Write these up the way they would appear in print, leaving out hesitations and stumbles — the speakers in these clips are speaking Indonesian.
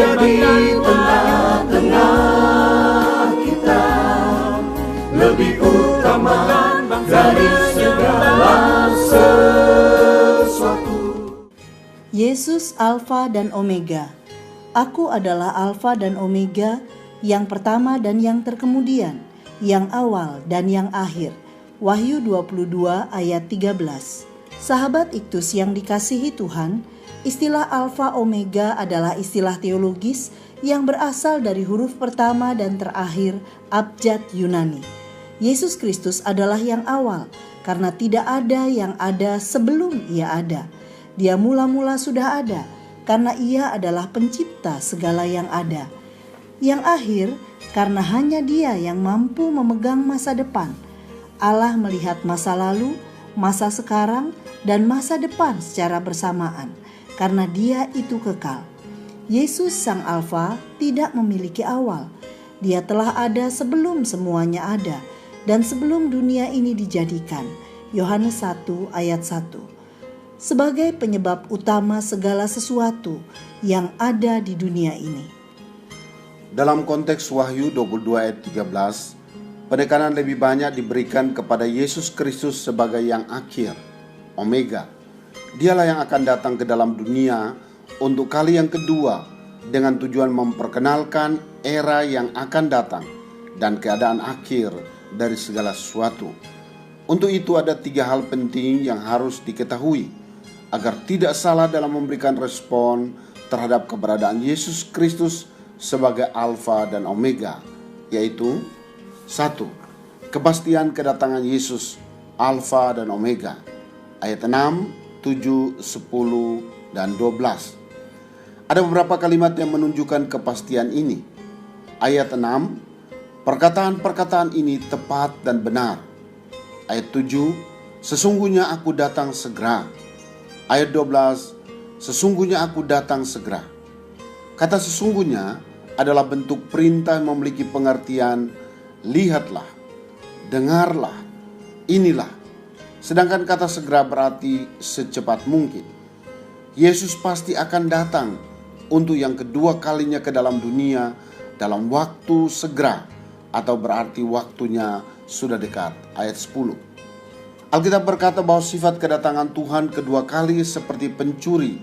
ada di tengah-tengah kita, lebih utama dari segala sesuatu. Yesus Alfa dan Omega. Aku adalah Alfa dan Omega, yang pertama dan yang terkemudian, yang awal dan yang akhir. Wahyu 22 ayat 13. Sahabat Iktus yang dikasihi Tuhan, istilah Alfa Omega adalah istilah teologis yang berasal dari huruf pertama dan terakhir abjad Yunani. Yesus Kristus adalah yang awal, karena tidak ada yang ada sebelum Ia ada. Dia mula-mula sudah ada, karena Ia adalah pencipta segala yang ada. Yang akhir, karena hanya Dia yang mampu memegang masa depan. Allah melihat masa lalu, masa sekarang, dan masa depan secara bersamaan, karena Dia itu kekal. Yesus Sang Alfa tidak memiliki awal. Dia telah ada sebelum semuanya ada, dan sebelum dunia ini dijadikan. Yohanes 1 ayat 1. Sebagai penyebab utama segala sesuatu yang ada di dunia ini. Dalam konteks Wahyu 22 ayat 13, penekanan lebih banyak diberikan kepada Yesus Kristus sebagai yang akhir, Omega. Dialah yang akan datang ke dalam dunia untuk kali yang kedua dengan tujuan memperkenalkan era yang akan datang dan keadaan akhir dari segala sesuatu. Untuk itu ada 3 hal penting yang harus diketahui agar tidak salah dalam memberikan respon terhadap keberadaan Yesus Kristus sebagai Alfa dan Omega, yaitu 1. Kepastian kedatangan Yesus, Alfa dan Omega. Ayat 6, 7, 10, dan 12. Ada beberapa kalimat yang menunjukkan kepastian ini. Ayat 6, perkataan-perkataan ini tepat dan benar. Ayat 7, sesungguhnya aku datang segera. Ayat 12, sesungguhnya aku datang segera. Kata sesungguhnya adalah bentuk perintah yang memiliki pengertian lihatlah, dengarlah, inilah. Sedangkan kata segera berarti secepat mungkin. Yesus pasti akan datang untuk yang kedua kalinya ke dalam dunia dalam waktu segera, atau berarti waktunya sudah dekat. Ayat 10. Alkitab berkata bahwa sifat kedatangan Tuhan kedua kali seperti pencuri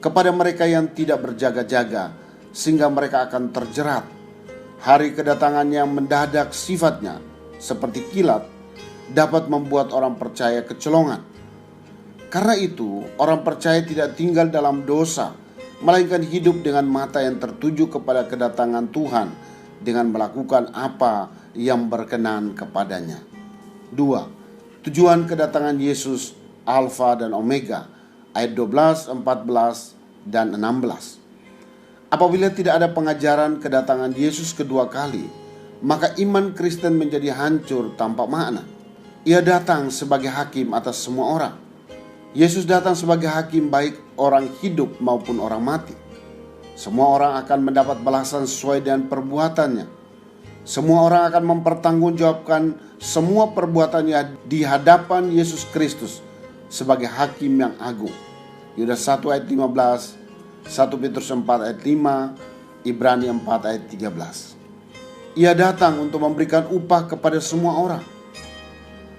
kepada mereka yang tidak berjaga-jaga, sehingga mereka akan terjerat. Hari kedatangannya mendadak sifatnya seperti kilat, dapat membuat orang percaya kecolongan. Karena itu, orang percaya tidak tinggal dalam dosa, melainkan hidup dengan mata yang tertuju kepada kedatangan Tuhan dengan melakukan apa yang berkenan kepadanya. 2. Tujuan kedatangan Yesus, Alfa dan Omega, ayat 12, 14, dan 16. Apabila tidak ada pengajaran kedatangan Yesus kedua kali, maka iman Kristen menjadi hancur tanpa makna. Ia datang sebagai hakim atas semua orang. Yesus datang sebagai hakim baik orang hidup maupun orang mati. Semua orang akan mendapat balasan sesuai dengan perbuatannya. Semua orang akan mempertanggungjawabkan semua perbuatannya di hadapan Yesus Kristus sebagai hakim yang agung. Yudas 1 ayat 15, 1 Petrus 4 ayat 5, Ibrani 4 ayat 13. Ia datang untuk memberikan upah kepada semua orang.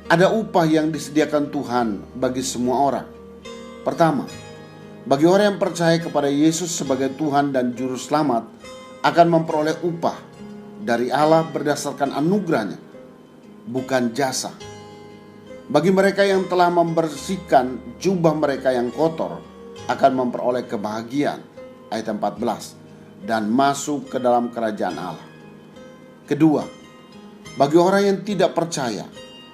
Ada upah yang disediakan Tuhan bagi semua orang. Pertama, bagi orang yang percaya kepada Yesus sebagai Tuhan dan Juru Selamat akan memperoleh upah dari Allah berdasarkan anugerahnya, bukan jasa. Bagi mereka yang telah membersihkan jubah mereka yang kotor, akan memperoleh kebahagiaan, ayat 14, dan masuk ke dalam kerajaan Allah. Kedua, bagi orang yang tidak percaya,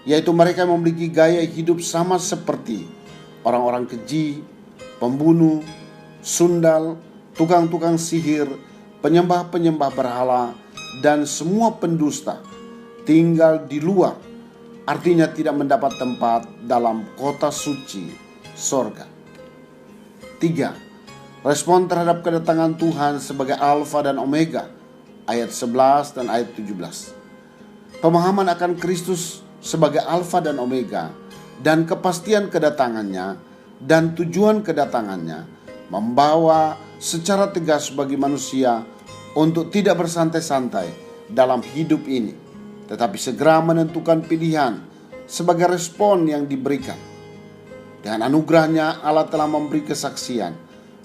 yaitu mereka yang memiliki gaya hidup sama seperti orang-orang keji, pembunuh, sundal, tukang-tukang sihir, penyembah-penyembah berhala, dan semua pendusta, tinggal di luar, artinya tidak mendapat tempat dalam kota suci sorga. 3. Respon terhadap kedatangan Tuhan sebagai Alfa dan Omega, ayat 11 dan ayat 17. Pemahaman akan Kristus sebagai Alfa dan Omega dan kepastian kedatangannya dan tujuan kedatangannya membawa secara tegas bagi manusia untuk tidak bersantai-santai dalam hidup ini, tetapi segera menentukan pilihan sebagai respon yang diberikan. Dengan anugerahnya, Allah telah memberi kesaksian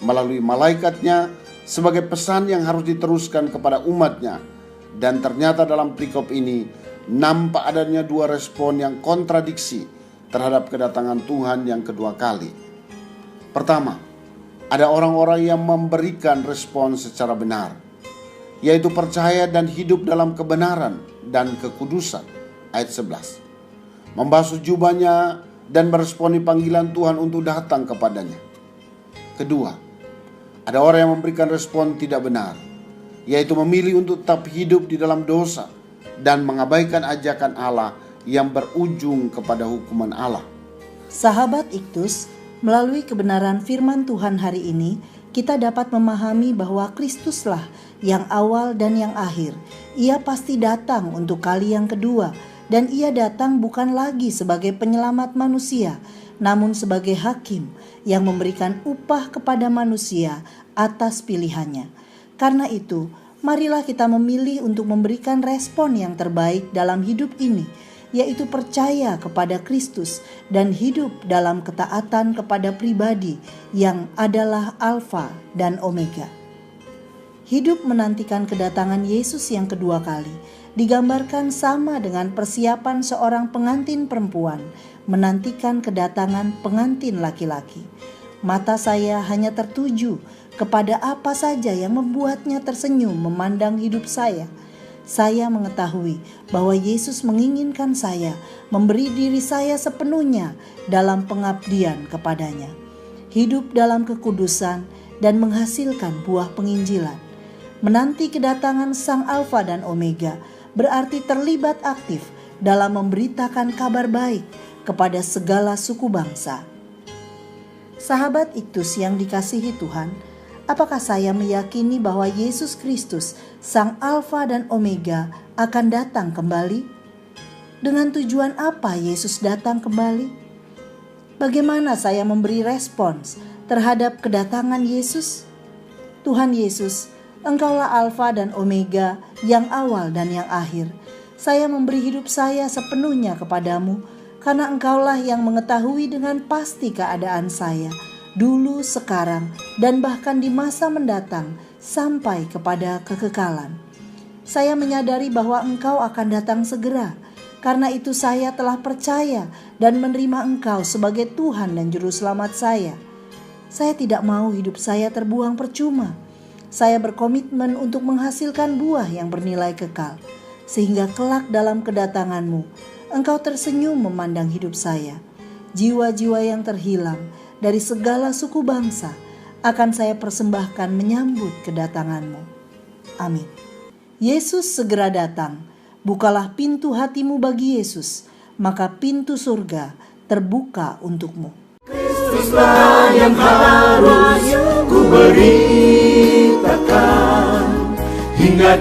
melalui malaikatnya sebagai pesan yang harus diteruskan kepada umatnya. Dan ternyata dalam perikop ini nampak adanya dua respon yang kontradiksi terhadap kedatangan Tuhan yang kedua kali. Pertama, ada orang-orang yang memberikan respon secara benar, yaitu percaya dan hidup dalam kebenaran dan kekudusan. Ayat 11. Membasuh jubahnya dan meresponi panggilan Tuhan untuk datang kepadanya. Kedua, ada orang yang memberikan respon tidak benar, yaitu memilih untuk tetap hidup di dalam dosa dan mengabaikan ajakan Allah yang berujung kepada hukuman Allah. Sahabat Iktus, melalui kebenaran firman Tuhan hari ini, kita dapat memahami bahwa Kristuslah yang awal dan yang akhir. Ia pasti datang untuk kali yang kedua, dan ia datang bukan lagi sebagai penyelamat manusia, namun sebagai hakim yang memberikan upah kepada manusia atas pilihannya. Karena itu, marilah kita memilih untuk memberikan respon yang terbaik dalam hidup ini, yaitu percaya kepada Kristus dan hidup dalam ketaatan kepada pribadi yang adalah Alfa dan Omega. Hidup menantikan kedatangan Yesus yang kedua kali digambarkan sama dengan persiapan seorang pengantin perempuan menantikan kedatangan pengantin laki-laki. Mata saya hanya tertuju kepada apa saja yang membuatnya tersenyum memandang hidup saya. Saya mengetahui bahwa Yesus menginginkan saya memberi diri saya sepenuhnya dalam pengabdian kepadanya, hidup dalam kekudusan dan menghasilkan buah penginjilan. Menanti kedatangan Sang Alfa dan Omega berarti terlibat aktif dalam memberitakan kabar baik kepada segala suku bangsa. Sahabat Iktus yang dikasihi Tuhan, apakah saya meyakini bahwa Yesus Kristus, Sang Alfa dan Omega, akan datang kembali? Dengan tujuan apa Yesus datang kembali? Bagaimana saya memberi respons terhadap kedatangan Yesus? Tuhan Yesus, Engkaulah Alfa dan Omega, yang awal dan yang akhir. Saya memberi hidup saya sepenuhnya kepadamu, karena Engkaulah yang mengetahui dengan pasti keadaan saya, dulu, sekarang, dan bahkan di masa mendatang, sampai kepada kekekalan. Saya menyadari bahwa Engkau akan datang segera. Karena itu saya telah percaya dan menerima Engkau sebagai Tuhan dan Juru Selamat saya. Saya tidak mau hidup saya terbuang percuma. Saya berkomitmen untuk menghasilkan buah yang bernilai kekal, sehingga kelak dalam kedatangan-Mu, Engkau tersenyum memandang hidup saya. Jiwa-jiwa yang terhilang dari segala suku bangsa akan saya persembahkan menyambut kedatangan-Mu. Amin. Yesus segera datang. Bukalah pintu hatimu bagi Yesus, maka pintu surga terbuka untukmu. Kristuslah yang harus ku beritakan hingga